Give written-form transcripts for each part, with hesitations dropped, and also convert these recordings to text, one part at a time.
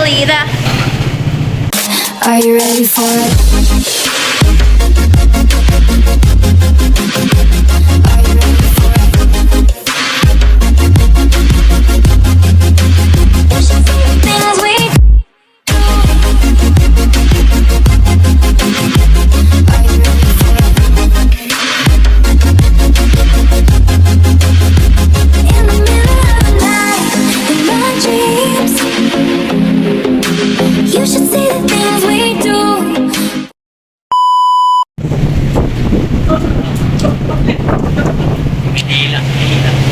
salida. Are you ready for it? Are you ready for it? You should see the things we do. Are you ready for it? In the middle of the night, in my dreams, you should see the things we do.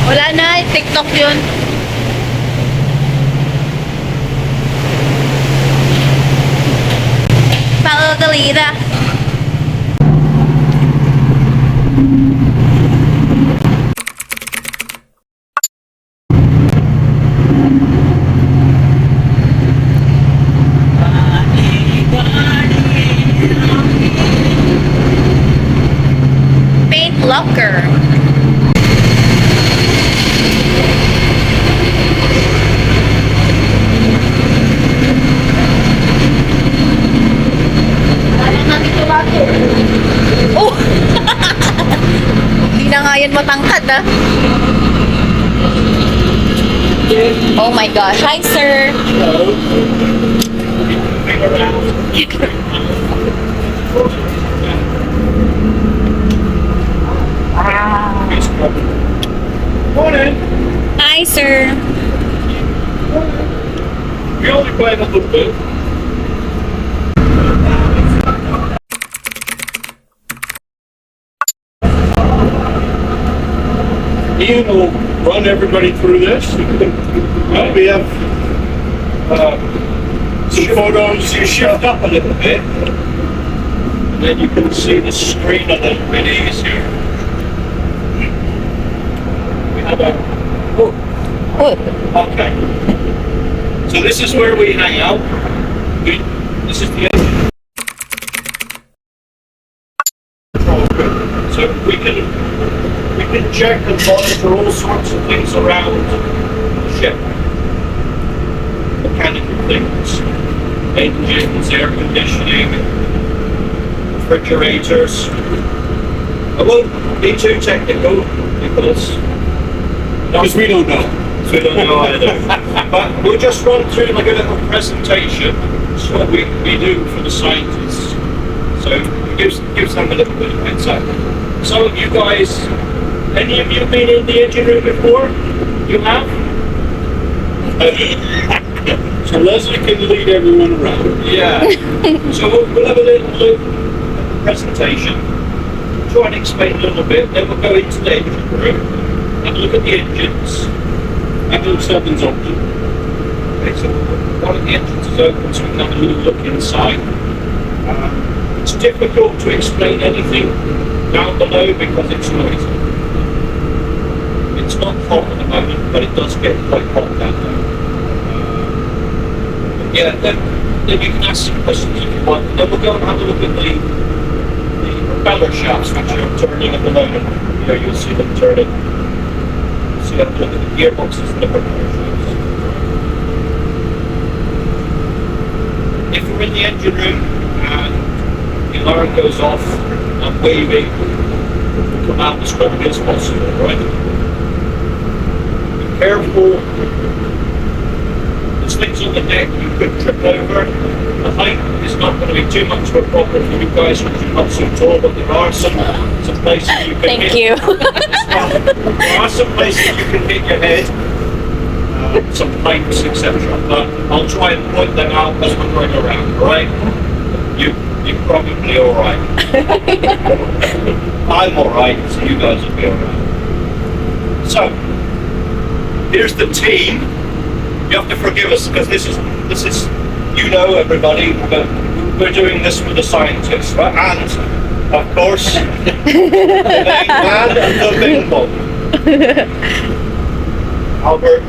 Wala na, TikTok yun. Salida. Paint locker. Oh! Hindi na nga yan matangkad, ah. Oh my gosh. Hi, sir. Morning. Hi, sir. We only played a little bit. Ian will run everybody through this. We have some photos. You shift up a little bit, and then you can see the screen a little bit easier. We have a okay. So this is where we hang out. This is the engine. So we can check and monitor all sorts of things around the ship. Mechanical things, engines, air conditioning, refrigerators. I won't be too technical because we don't know. We don't know either. But we'll just run through like a little presentation. It's what we do for the scientists. So it gives them a little bit of insight. Some of you guys, any of you been in the engine room before? You have? So Leslie can lead everyone around. Yeah. So we'll have a little look at the presentation, try and explain a little bit, then we'll go into the engine room, have a look at the engines. Engine 7's open. Okay, so one of the engines is open, so we can have a little look inside. It's difficult to explain anything down below because it's noisy. It's not hot at the moment, but it does get quite hot down there. Yeah, then you can ask some questions if you want. Then we'll go and have a look at the propeller shafts, which are turning at the moment. Here you'll see them turning. So you have to look at the gearboxes and the propeller shafts. If we're in the engine room and the alarm goes off, I'm waving, come out as quickly as possible, right? Be careful. There's things on the deck you could trip over. The height is not going to be too much of a problem for you guys because you're not so tall, but there are some places you can Thank hit. you. There are some places you can hit your head, some pipes, etc. But I'll try and point them out as we're going around, right? You're probably alright. I'm alright, so you guys will be alright. So, here's the team. You have to forgive us because this is you know everybody, but we're doing this with the scientists, right? And of course the main man and the bimbo. Albert,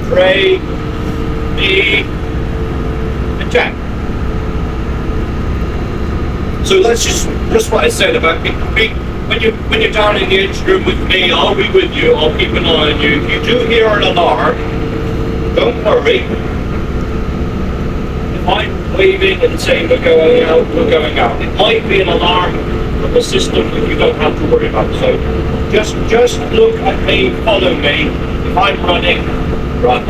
Trey, me, and Jack. So let's just what I said about me. When you're down in the engine room with me, I'll be with you. I'll keep an eye on you. If you do hear an alarm, don't worry. waving and saying we're going out, we're going out. It might be an alarm from the system that you don't have to worry about. So just look at me, follow me. If I'm running, run.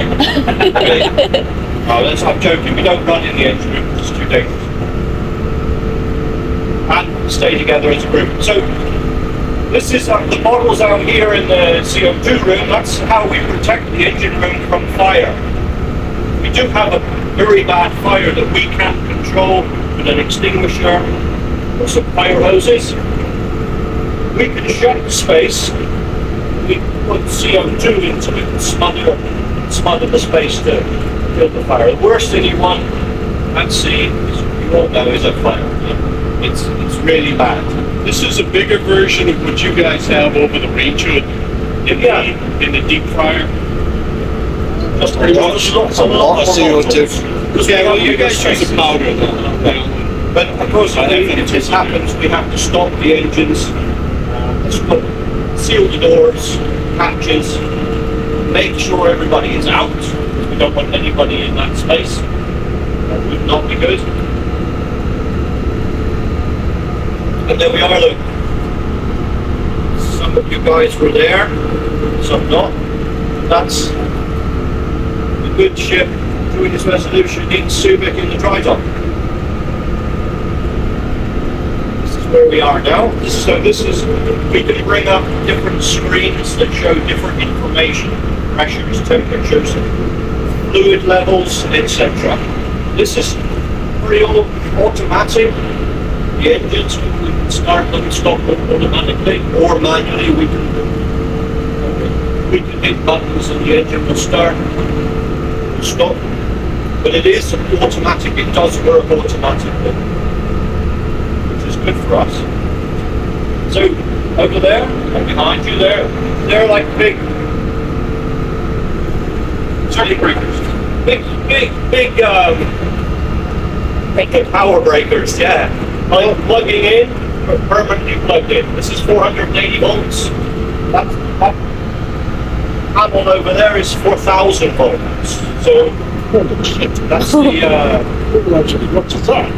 Okay. I'm joking. We don't run in the engine room. It's too dangerous. And stay together as a group. So this is the models out here in the CO2 room. That's how we protect the engine room from fire. We do have a very bad fire that we can't control with an extinguisher or some fire hoses. We can shut the space. We put CO2 into it and smother the space to kill the fire. The worst thing you want at sea, is, you all know, is a fire. It's really bad. This is a bigger version of what you guys have over the range hood in the deep fryer. Just pretty much. A lot of CO2. Yeah, well, you guys use a powder though. But of course, if this happens, we have to stop the engines, seal the doors, hatches, make sure everybody is out. We don't want anybody in that space. That would not be good. And there we are, look. Some of you guys were there, some not. That's a good ship, JOIDES Resolution in Subic in the dry dock. This is where we are now. We can bring up different screens that show different information, pressures, temperatures, fluid levels, etc. This is pretty automatic. The engines, we can start them, stop them automatically, or manually. We can hit buttons and the engine will start and stop. But it is automatic. It does work automatically, which is good for us. So over there and behind you there, they're like big circuit breakers, big power breakers. Yeah. Plugging in, permanently plugged in. This is 480 volts. That panel over there is 4,000 volts. So that's the. What's that?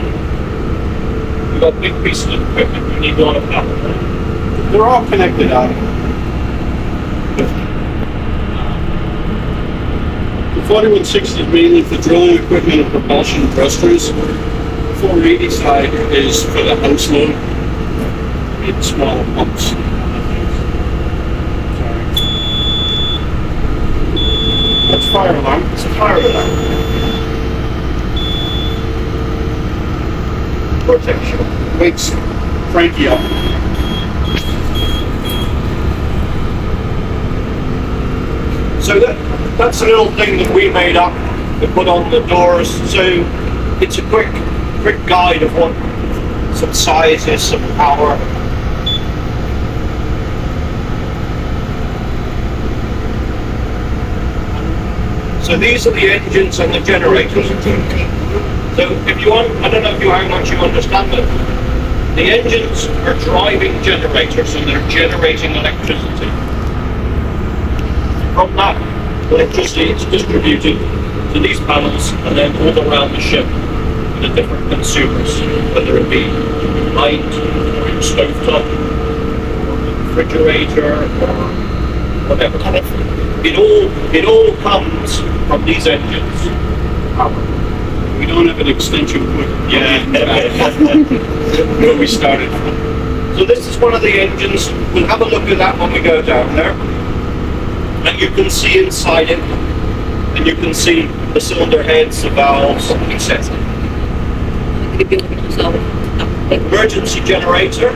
We've got big pieces of equipment. We need a lot of power. They're all connected out. The 4160 is mainly for drilling equipment and propulsion thrusters. 480 side is for the house load in smaller pumps. That's fire alarm. It's a fire alarm. Protection. Wakes Frankie up. So that's a little thing that we made up to put on the doors. So it's a quick guide of what some sizes, some power. So these are the engines and the generators. So if you want, I don't know how much you understand, but the engines are driving generators and they're generating electricity. From that electricity, it's distributed to these panels and then all around the ship. The different consumers, whether it be light or your stovetop or refrigerator or whatever. It all comes from these engines. We don't have an extension cord. Yeah. Where we started from. So this is one of the engines. We'll have a look at that when we go down there. And you can see inside it, and you can see the cylinder heads, the valves, etc. Emergency generator.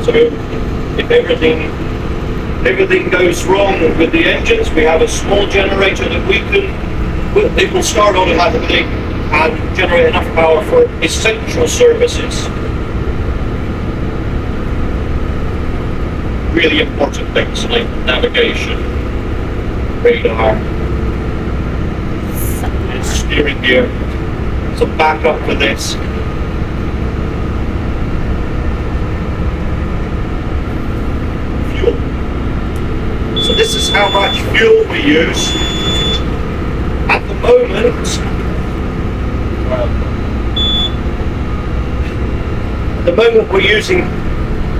So if everything goes wrong with the engines, we have a small generator that it will start automatically and generate enough power for essential services. Really important things like navigation, radar, and steering gear. Some backup for this. Fuel. So this is how much fuel we use. At the moment, moment we're using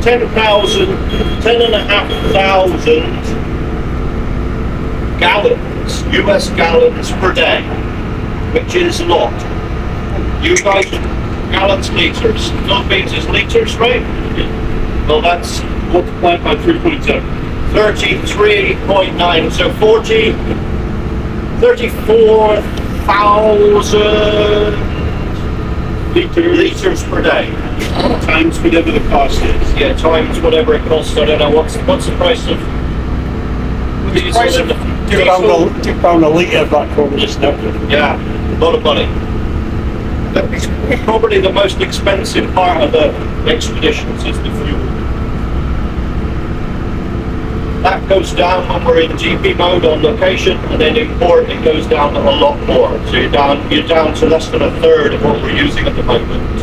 10,500 gallons, US gallons per day, which is a lot. You guys, gallons, liters. Philippines is liters, right? Well, that's Multiplied by 3.7. 33.9, so 34,000 liters per day. Times whatever the cost is. Yeah, times whatever it costs. I don't know what's the price of diesel price in of the £2 a litre of that called this now. Yeah, a lot of money. That's probably the most expensive part of the expeditions is the fuel. That goes down when we're in GP mode on location, and then in port it goes down a lot more. So you're down to less than a third of what we're using at the moment.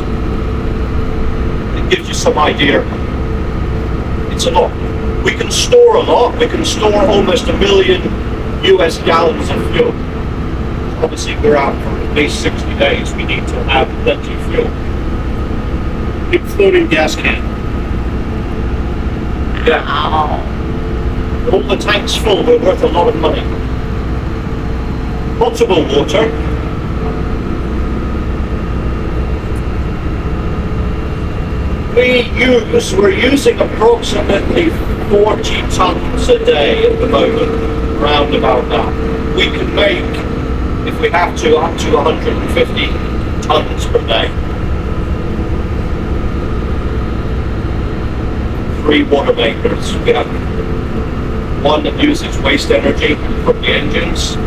It gives you some idea. It's a lot. We can store a lot. We can store almost 1 million US gallons of fuel. Obviously, we're out for at least 60 days. We need to have plenty of fuel. Big floating gas can. Yeah. Wow. All the tanks full, we're worth a lot of money. Potable water. We're using approximately 40 tons a day at the moment, round about that. We can make, if we have to, up to 150 tons per day. 3 water makers. We have one that uses waste energy from the engines,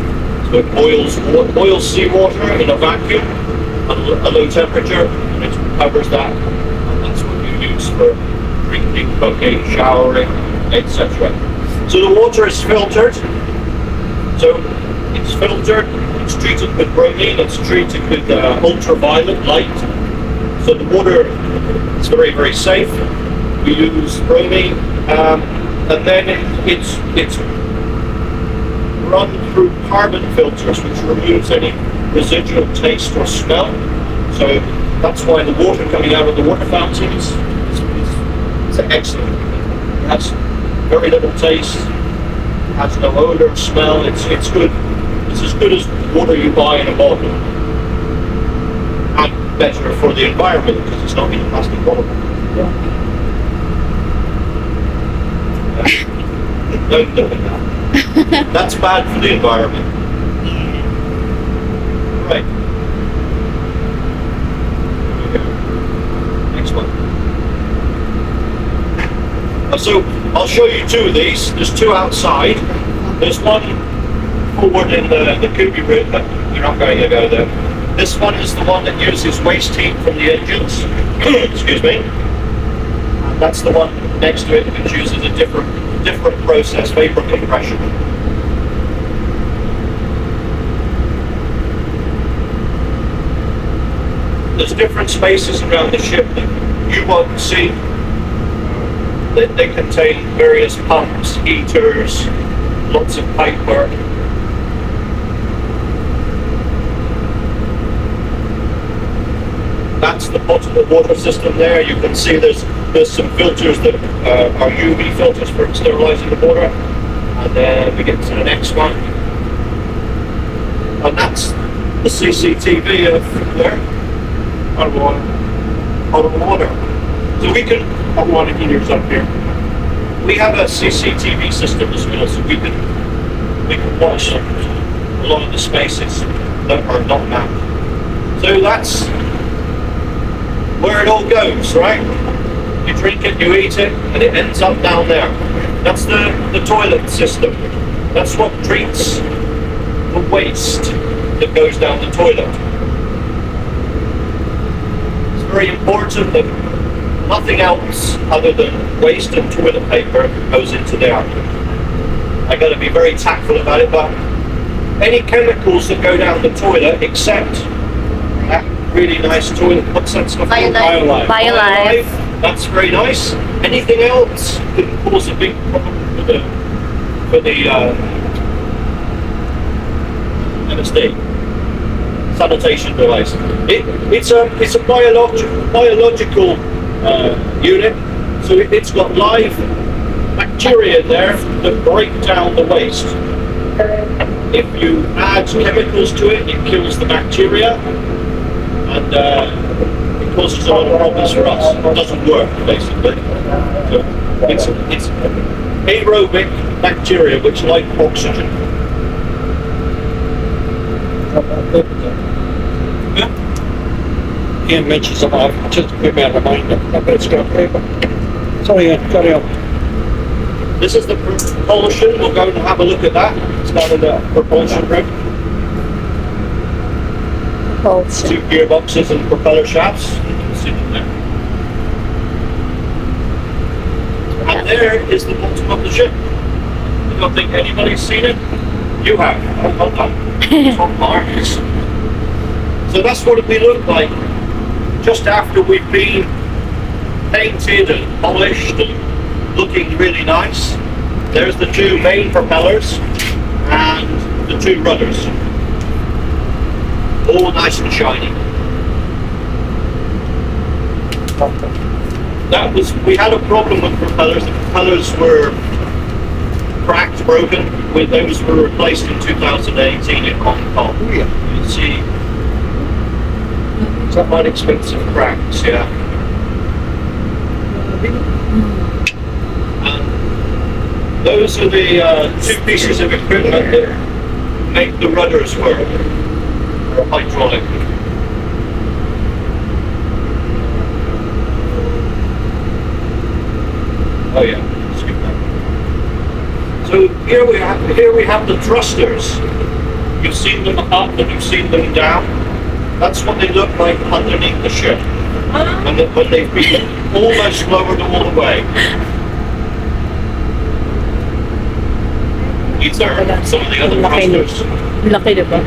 so it boils seawater in a vacuum at a low temperature, and it covers that, and that's what you use for drinking, cooking, showering, etc. So the water is filtered, it's treated with bromine, it's treated with ultraviolet light, so the water is very, very safe. We use bromine, and then it's run through carbon filters, which removes any residual taste or smell. So that's why the water coming out of the water fountains is excellent. It has very little taste, has no odor, smell. It's good. It's as good as water you buy in a bottle, and better for the environment because it's not in a plastic bottle. Don't look at that. That's bad for the environment. Right. Next one. So I'll show you 2 of these. There's 2 outside. There's one forward in the Kubi route, but you're not going to go there. This one is the one that uses waste heat from the engines. Excuse me. And that's the one next to it, which uses a different process, vapor compression. There's different spaces around the ship that you won't see. They contain various pumps, heaters, lots of pipe work. That's the potable water system there. You can see there's some filters that are UV filters for sterilizing the water. And then we get to the next one. And that's the CCTV of there. Hot water. So we can, hot water heaters up here. We have a CCTV system as well, so we can watch a lot of the spaces that are not mapped. So that's where it all goes, right? You drink it, you eat it, and it ends up down there. That's the toilet system. That's what treats the waste that goes down the toilet. It's very important that nothing else other than waste and toilet paper goes into there. I got to be very tactful about it, but any chemicals that go down the toilet, except that really nice toilet, what's that stuff called? Biolife. Biolife. That's very nice. Anything else can cause a big problem for the MSD sanitation device. It's a biological unit. So it's got live bacteria in there that break down the waste. If you add chemicals to it, it kills the bacteria, and it causes a lot of problems for us. It doesn't work, basically. So it's aerobic bacteria which like oxygen. Ian mentions about just to give me a reminder. Let's go. Sorry, Ian, carry on. This is the propulsion. We'll go and have a look at that. It's got a propulsion room. Propulsion. 2 gearboxes and propeller shafts. You can see them there. And there is the bottom of the ship. I don't think anybody's seen it. You have. Oh, hold on. Top marks. So that's what we look like just after we've been painted and polished and looking really nice. There's the 2 main propellers and the 2 rudders. All nice and shiny. We had a problem with propellers. The propellers were cracked, broken. Those were replaced in 2018 in Hong Kong. Oh, yeah. You can see some quite expensive cracks, yeah. And those are the 2 pieces of equipment that make the rudders work. They're hydraulic. Oh yeah, skip that. So here we have the thrusters. You've seen them up and you've seen them down. That's what they look like underneath the ship. When they've been almost lowered all the way. These are some of the other thrusters. Laki, diba?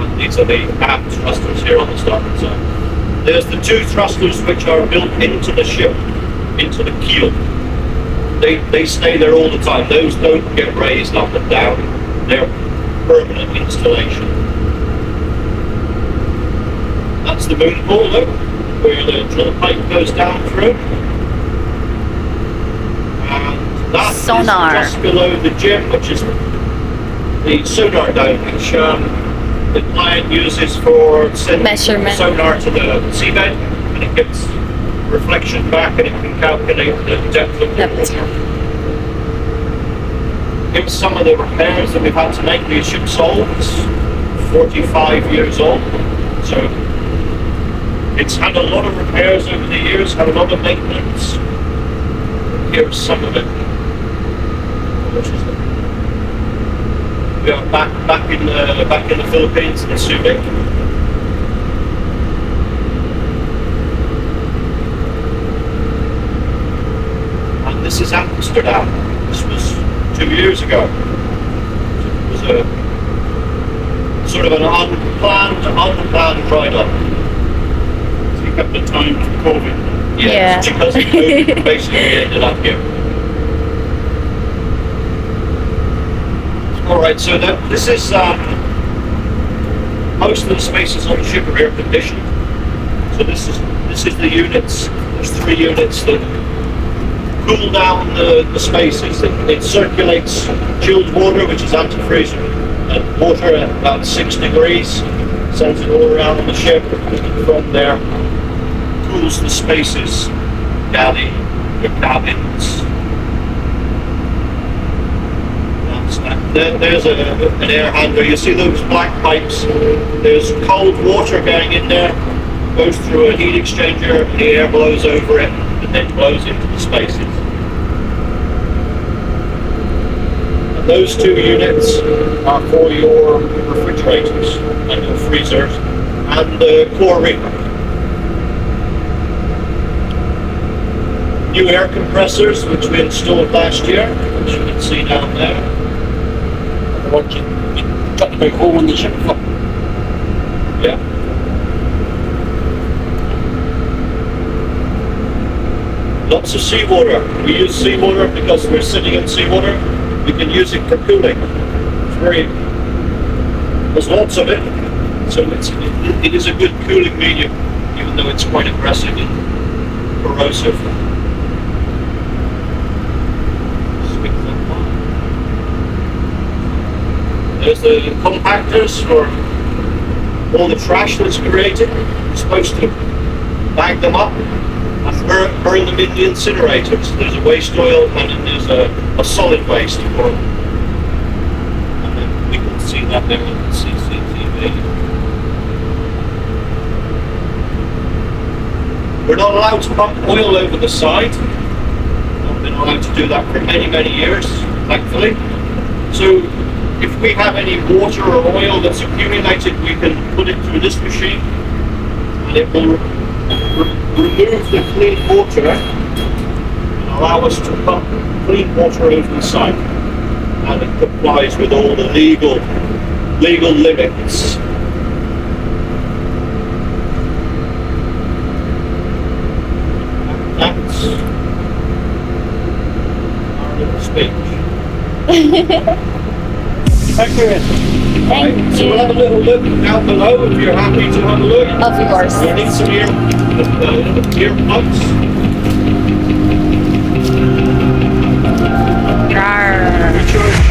And these are the aft thrusters here on the starboard side. There's the 2 thrusters which are built into the ship, into the keel. They stay there all the time. Those don't get raised up and down. They're permanent installation. That's the moon pool, look, where the drill pipe goes down through. And that Sonar. is just below the gym, which is the sonar dome, which the client uses for sending Measurement. sonar to the seabed, and it gets reflection back and it can calculate the depth of the water. Here's some of the repairs that we've had to make. The ship's old, it's 45 years old, so it's had a lot of repairs over the years, had a lot of maintenance. Here's some of it. We are back in the Philippines in Subic. And this is Amsterdam. This was 2 years ago. It was a sort of an unplanned dry dock. At the time of COVID. Yeah. It's because of COVID, basically we ended up here. Alright, so this is most of the spaces on the ship are air conditioned. So this is the units. There's 3 units that cool down the spaces. It circulates chilled water, which is antifreeze water at about 6 degrees. Sends it all around on the ship. From there, cools the spaces, galley, your cabins. There's an air handler. You see those black pipes? There's cold water going in there, goes through a heat exchanger, and the air blows over it, and then blows into the spaces. And those 2 units are for your refrigerators and your freezers and the core reaper. New air compressors, which we installed last year, which you can see down there. What you got the big hole in the ship for? Yeah. Lots of seawater. We use seawater because we're sitting in seawater. We can use it for cooling. There's lots of it. So it is a good cooling medium. even though it's quite aggressive and corrosive. Swings on fire. There's the compactors for all the trash that's created. You're supposed to bag them up and burn them in the incinerators. There's a waste oil and then there's a solid waste for them. And then we can see that there on the CCTV. We're not allowed to pump oil over the site. I've been allowed to do that for many, many years, thankfully. So if we have any water or oil that's accumulated, we can put it through this machine and it will remove the clean water and allow us to pump clean water over the site. And it complies with all the legal limits. That's our little speech. Thank you. Thank So we'll have a you. little look down below if you're happy to have a look. Of course. You need some earplugs. Rawr. Recharge.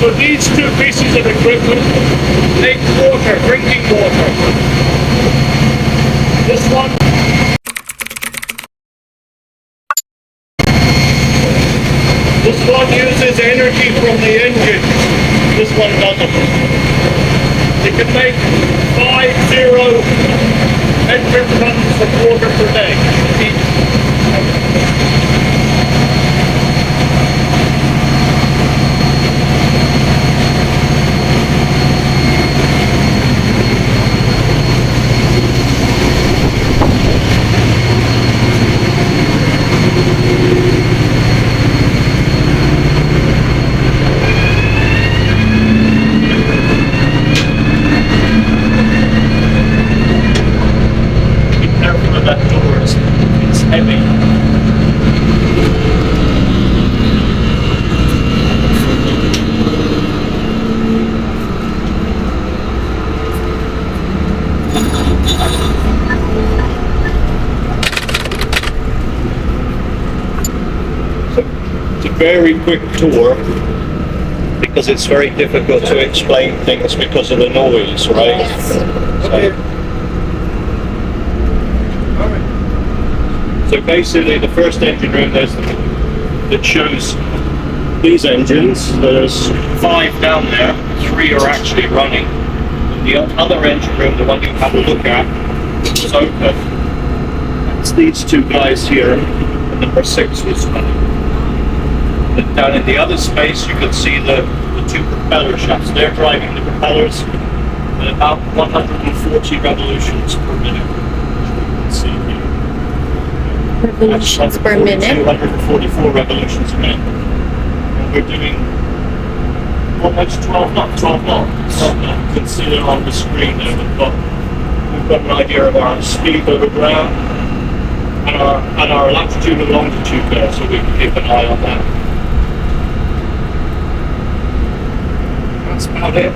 So these two pieces of equipment make water, drinking water. This one uses energy from the engine. This one doesn't. It can make 50 metric tons of water per day. Very quick tour because it's very difficult to explain things because of the noise, right? Yes. So basically the first engine room that shows these engines. There's 5 down there, 3 are actually running. The other engine room, the one you have a look at, is open. It's these 2 guys here, and number 6 was running. And down in the other space, you can see the 2 propeller shafts. They're driving the propellers at about 140 revolutions per minute. You can see here. Revolutions per minute. 244 revolutions a minute. And we're doing almost 12 knots. You can see it on the screen there. We've got an idea of our speed over ground and our latitude and longitude there, so we can keep an eye on that. That's about it.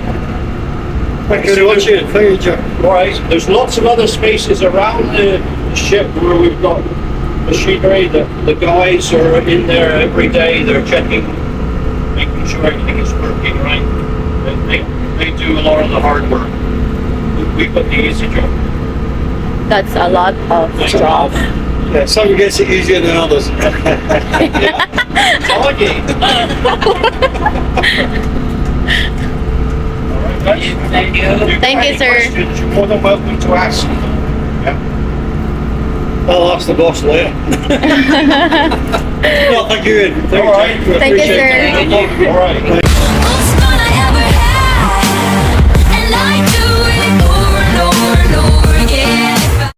Thank you very much. Thank you, Jack. Alright, there's lots of other spaces around the ship where we've got machinery. The guys are in there every day, they're checking, making sure everything is working right. They do a lot of the hard work. We've got the easy job. That's a lot of job. Yeah, some gets it easier than others. Thank you. Thank you, sir. Questions, you're more than welcome to ask. Yeah. I'll ask the boss later. No, thank you. All right. Thank you, Appreciate sir. it. All right.